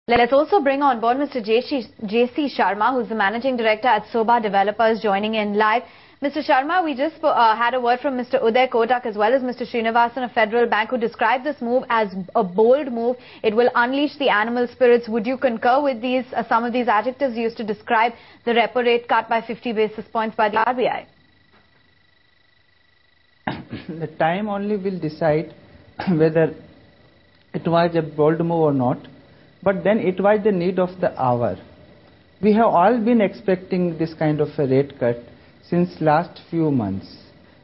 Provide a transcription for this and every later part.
Let's also bring on board Mr. J.C. Sharma, who's the Managing Director at Soba Developers, joining in live. Mr. Sharma, we just had a word from Mr. Uday Kotak as well as Mr. Srinivasan of Federal Bank, who described this move as a bold move. It will unleash the animal spirits. Would you concur with these some of these adjectives used to describe the repo rate cut by 50 basis points by the RBI? The time only will decide whether it was a bold move or not. But then it was the need of the hour. We have all been expecting this kind of a rate cut since last few months.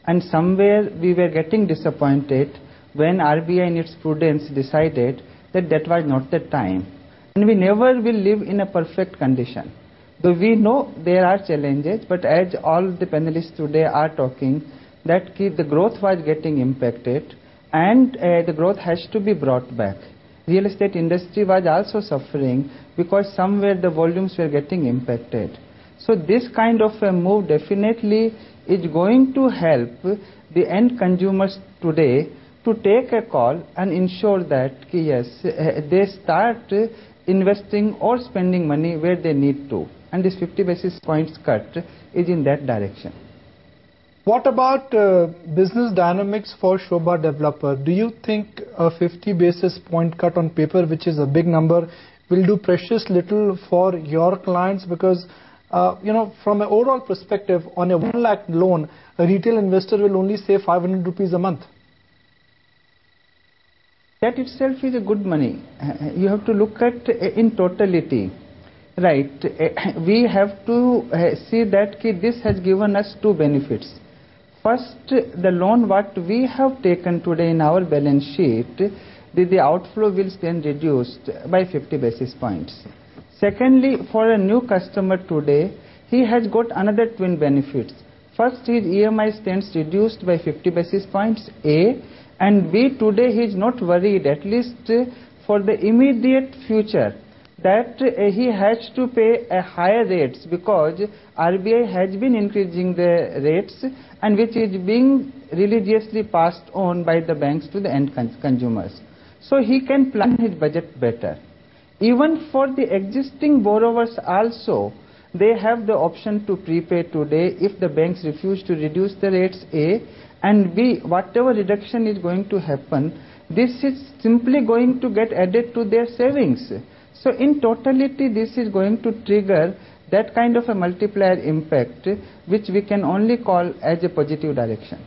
And somewhere we were getting disappointed when RBI in its prudence decided that that was not the time. And we never will live in a perfect condition. Though we know there are challenges, but as all the panelists today are talking, that the growth was getting impacted and the growth has to be brought back. Real estate industry was also suffering because somewhere the volumes were getting impacted. So this kind of a move definitely is going to help the end consumers today to take a call and ensure that yes, they start investing or spending money where they need to. And this 50 basis points cut is in that direction. What about business dynamics for Soba developer? Do you think a 50 basis point cut on paper, which is a big number, will do precious little for your clients? Because, from an overall perspective, on a 1 lakh loan, a retail investor will only save 500 rupees a month. That itself is a good money. You have to look at in totality. Right. We have to see that this has given us two benefits. First, the loan what we have taken today in our balance sheet, the outflow will stand reduced by 50 basis points. Secondly, for a new customer today, he has got another twin benefits. First, his EMI stands reduced by 50 basis points, A, and B, today he is not worried, at least for the immediate future, that he has to pay a higher rates because RBI has been increasing the rates and which is being religiously passed on by the banks to the end consumers. So he can plan his budget better. Even for the existing borrowers also, they have the option to prepay today if the banks refuse to reduce the rates, A, and B, whatever reduction is going to happen, this is simply going to get added to their savings. So in totality, this is going to trigger that kind of a multiplier impact, which we can only call as a positive direction.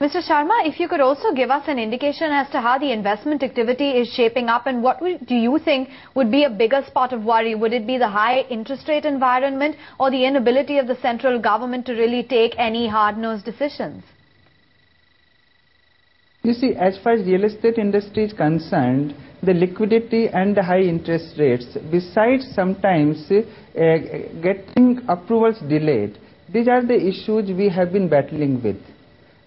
Mr. Sharma, if you could also give us an indication as to how the investment activity is shaping up and what do you think would be a bigger spot of worry? Would it be the high interest rate environment or the inability of the central government to really take any hard-nosed decisions? You see, as far as real estate industry is concerned, the liquidity and the high interest rates, besides sometimes getting approvals delayed, these are the issues we have been battling with.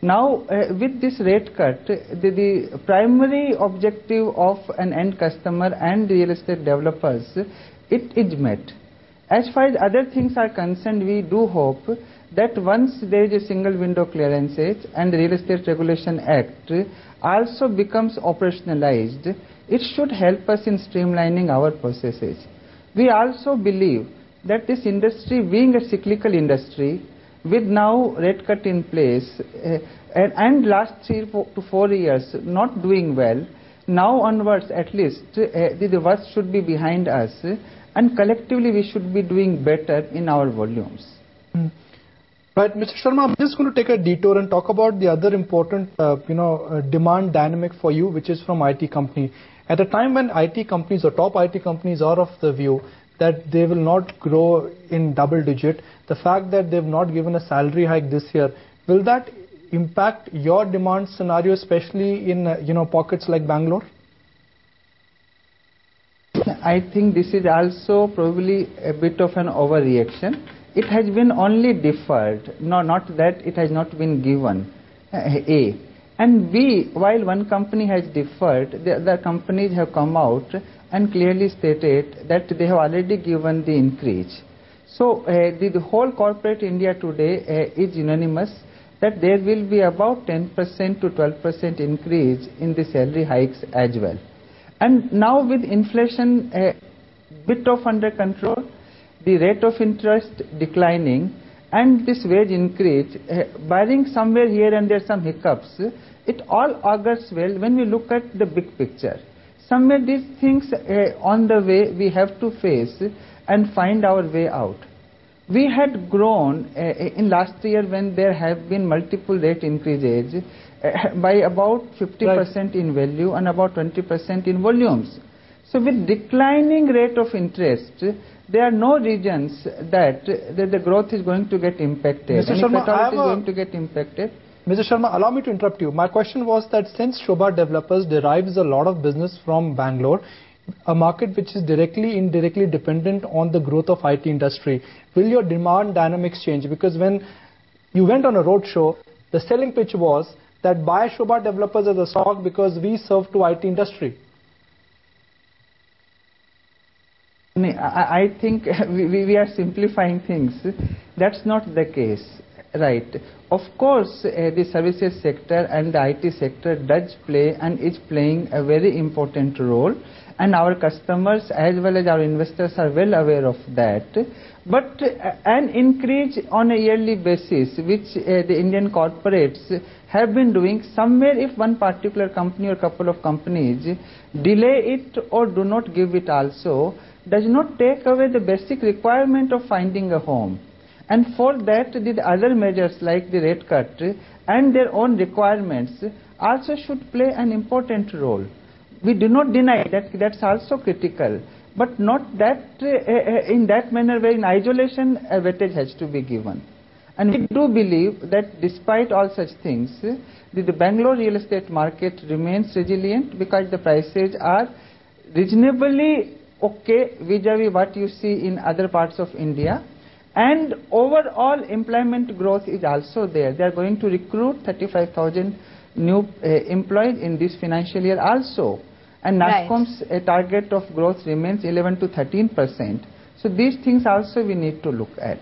Now, with this rate cut, the primary objective of an end customer and real estate developers, it is met. As far as other things are concerned, we do hope that once there is a single window clearances and the Real Estate Regulation Act also becomes operationalized, it should help us in streamlining our processes. We also believe that this industry, being a cyclical industry, with now rate cut in place and last 3 to 4 years not doing well, now onwards at least the worst should be behind us and collectively we should be doing better in our volumes. Right, Mr. Sharma, I'm just going to take a detour and talk about the other important, demand dynamic for you, which is from IT company. At a time when IT companies or top IT companies are of the view that they will not grow in double digit, the fact that they've not given a salary hike this year, will that impact your demand scenario, especially in, pockets like Bangalore? I think this is also probably a bit of an overreaction. It has been only deferred, not that it has not been given, A. And B, while one company has deferred, the other companies have come out and clearly stated that they have already given the increase. So the whole corporate India today is unanimous that there will be about 10% to 12% increase in the salary hikes as well. And now with inflation a bit of under control, the rate of interest declining, and this wage increase, barring somewhere here and there some hiccups, it all augurs well when we look at the big picture. Somewhere these things on the way we have to face and find our way out. We had grown in last year when there have been multiple rate increases by about 50% in value and about 20% in volumes. So with declining rate of interest, there are no regions that the growth is going to get impacted. Mr. Sharma, it is going to get impacted. Mr. Sharma, allow me to interrupt you. My question was that since Sobha Developers derives a lot of business from Bangalore, a market which is directly, indirectly dependent on the growth of IT industry, will your demand dynamics change? Because when you went on a road show, the selling pitch was that buy Sobha Developers as a stock because we serve to IT industry. I think we are simplifying things. That's not the case, right? Of course, the services sector and the IT sector does play and is playing a very important role, and our customers as well as our investors are well aware of that. But an increase on a yearly basis, which the Indian corporates have been doing, somewhere if one particular company or couple of companies delay it or do not give it also, does not take away the basic requirement of finding a home. And for that, the other measures like the rate cut and their own requirements also should play an important role. We do not deny that that's also critical, but not that in that manner where in isolation a weightage has to be given. And we do believe that despite all such things, the Bangalore real estate market remains resilient because the prices are reasonably okay vis-a-vis what you see in other parts of India. And overall employment growth is also there. They are going to recruit 35,000 new employees in this financial year also. And NASSCOM's target of growth remains 11 to 13%. So these things also we need to look at.